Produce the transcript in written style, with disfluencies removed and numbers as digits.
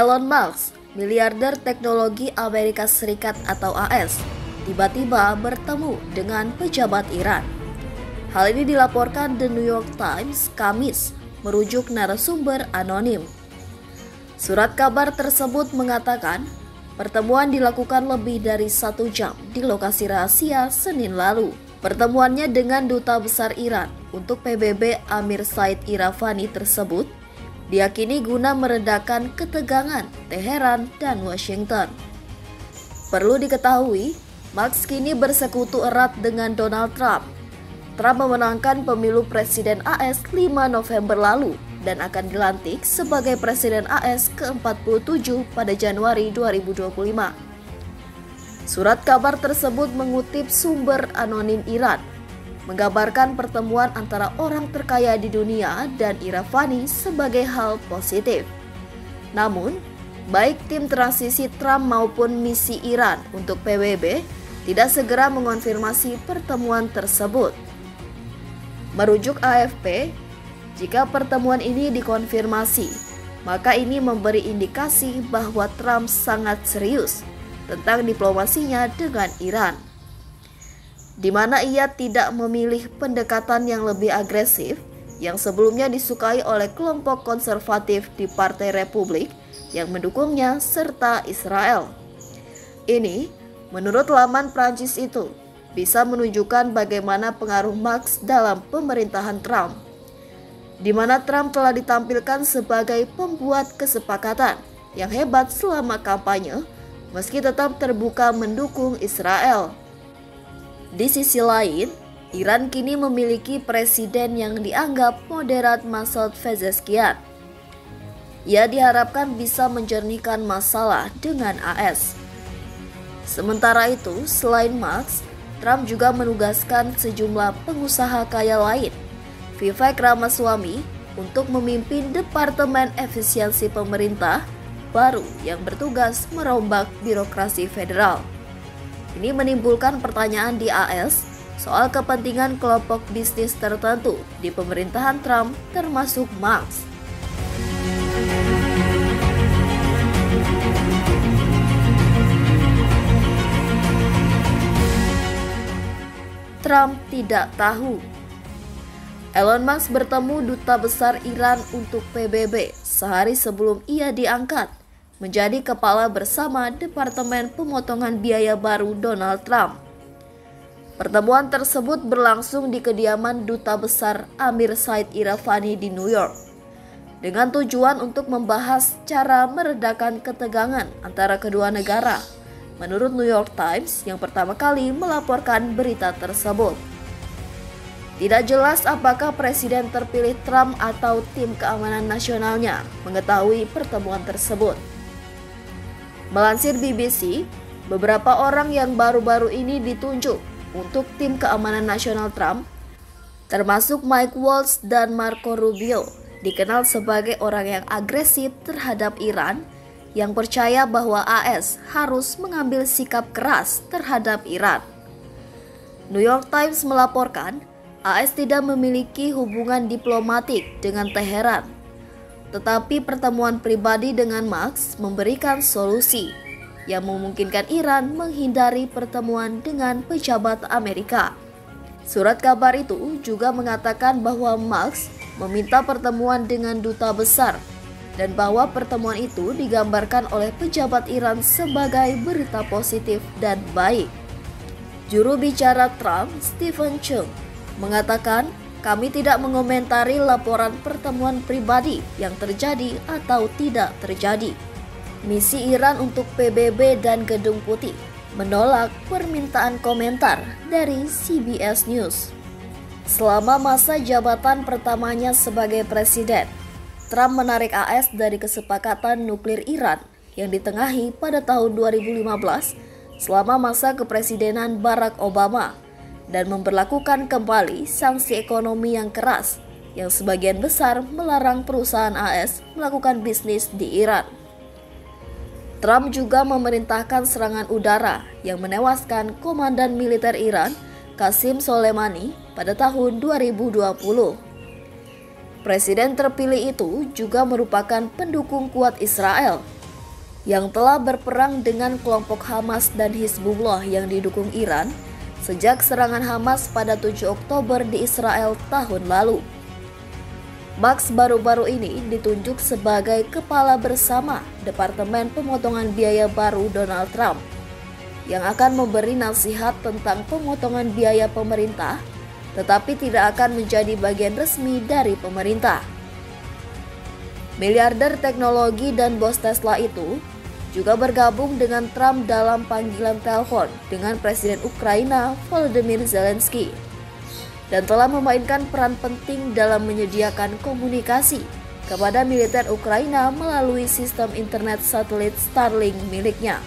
Elon Musk, miliarder teknologi Amerika Serikat atau AS, tiba-tiba bertemu dengan pejabat Iran. Hal ini dilaporkan The New York Times Kamis, merujuk narasumber anonim. Surat kabar tersebut mengatakan, pertemuan dilakukan lebih dari 1 jam di lokasi rahasia Senin lalu. Pertemuannya dengan Duta Besar Iran untuk PBB Amir Said Iravani tersebut diyakini guna meredakan ketegangan Teheran dan Washington. Perlu diketahui, Musk kini bersekutu erat dengan Donald Trump. Trump memenangkan pemilu Presiden AS 5 November lalu dan akan dilantik sebagai Presiden AS ke-47 pada Januari 2025. Surat kabar tersebut mengutip sumber anonim Iran, menggambarkan pertemuan antara orang terkaya di dunia dan Iravani sebagai hal positif. Namun, baik tim transisi Trump maupun misi Iran untuk PBB tidak segera mengonfirmasi pertemuan tersebut. Merujuk AFP, jika pertemuan ini dikonfirmasi, maka ini memberi indikasi bahwa Trump sangat serius tentang diplomasinya dengan Iran, di mana ia tidak memilih pendekatan yang lebih agresif yang sebelumnya disukai oleh kelompok konservatif di Partai Republik yang mendukungnya serta Israel. Ini, menurut laman Prancis itu, bisa menunjukkan bagaimana pengaruh Musk dalam pemerintahan Trump, di mana Trump telah ditampilkan sebagai pembuat kesepakatan yang hebat selama kampanye, meski tetap terbuka mendukung Israel. Di sisi lain, Iran kini memiliki presiden yang dianggap moderat, Masoud Pezeshkian. Ia diharapkan bisa menjernihkan masalah dengan AS. Sementara itu, selain Musk, Trump juga menugaskan sejumlah pengusaha kaya lain, Vivek Ramaswamy, untuk memimpin Departemen Efisiensi Pemerintah baru yang bertugas merombak birokrasi federal. Ini menimbulkan pertanyaan di AS soal kepentingan kelompok bisnis tertentu di pemerintahan Trump, termasuk Musk. Trump tidak tahu. Elon Musk bertemu Duta Besar Iran untuk PBB sehari sebelum ia diangkat menjadi kepala bersama Departemen Pemotongan Biaya baru Donald Trump. Pertemuan tersebut berlangsung di kediaman Duta Besar Amir Said Iravani di New York, dengan tujuan untuk membahas cara meredakan ketegangan antara kedua negara, menurut New York Times yang pertama kali melaporkan berita tersebut. Tidak jelas apakah Presiden terpilih Trump atau tim keamanan nasionalnya mengetahui pertemuan tersebut. Melansir BBC, beberapa orang yang baru-baru ini ditunjuk untuk tim keamanan nasional Trump, termasuk Mike Waltz dan Marco Rubio, dikenal sebagai orang yang agresif terhadap Iran, yang percaya bahwa AS harus mengambil sikap keras terhadap Iran. New York Times melaporkan, AS tidak memiliki hubungan diplomatik dengan Teheran, tetapi pertemuan pribadi dengan Musk memberikan solusi yang memungkinkan Iran menghindari pertemuan dengan pejabat Amerika. Surat kabar itu juga mengatakan bahwa Musk meminta pertemuan dengan duta besar dan bahwa pertemuan itu digambarkan oleh pejabat Iran sebagai berita positif dan baik. Juru bicara Trump, Stephen Chung, mengatakan, "Kami tidak mengomentari laporan pertemuan pribadi yang terjadi atau tidak terjadi." Misi Iran untuk PBB dan Gedung Putih menolak permintaan komentar dari CBS News. Selama masa jabatan pertamanya sebagai presiden, Trump menarik AS dari kesepakatan nuklir Iran yang ditengahi pada tahun 2015 selama masa kepresidenan Barack Obama, dan memberlakukan kembali sanksi ekonomi yang keras yang sebagian besar melarang perusahaan AS melakukan bisnis di Iran. Trump juga memerintahkan serangan udara yang menewaskan komandan militer Iran, Qasem Soleimani, pada tahun 2020. Presiden terpilih itu juga merupakan pendukung kuat Israel yang telah berperang dengan kelompok Hamas dan Hizbullah yang didukung Iran sejak serangan Hamas pada 7 Oktober di Israel tahun lalu. Max baru-baru ini ditunjuk sebagai kepala bersama Departemen Pemotongan Biaya baru Donald Trump yang akan memberi nasihat tentang pemotongan biaya pemerintah, tetapi tidak akan menjadi bagian resmi dari pemerintah. Miliarder teknologi dan bos Tesla itu juga bergabung dengan Trump dalam panggilan telepon dengan Presiden Ukraina Volodymyr Zelensky dan telah memainkan peran penting dalam menyediakan komunikasi kepada militer Ukraina melalui sistem internet satelit Starlink miliknya.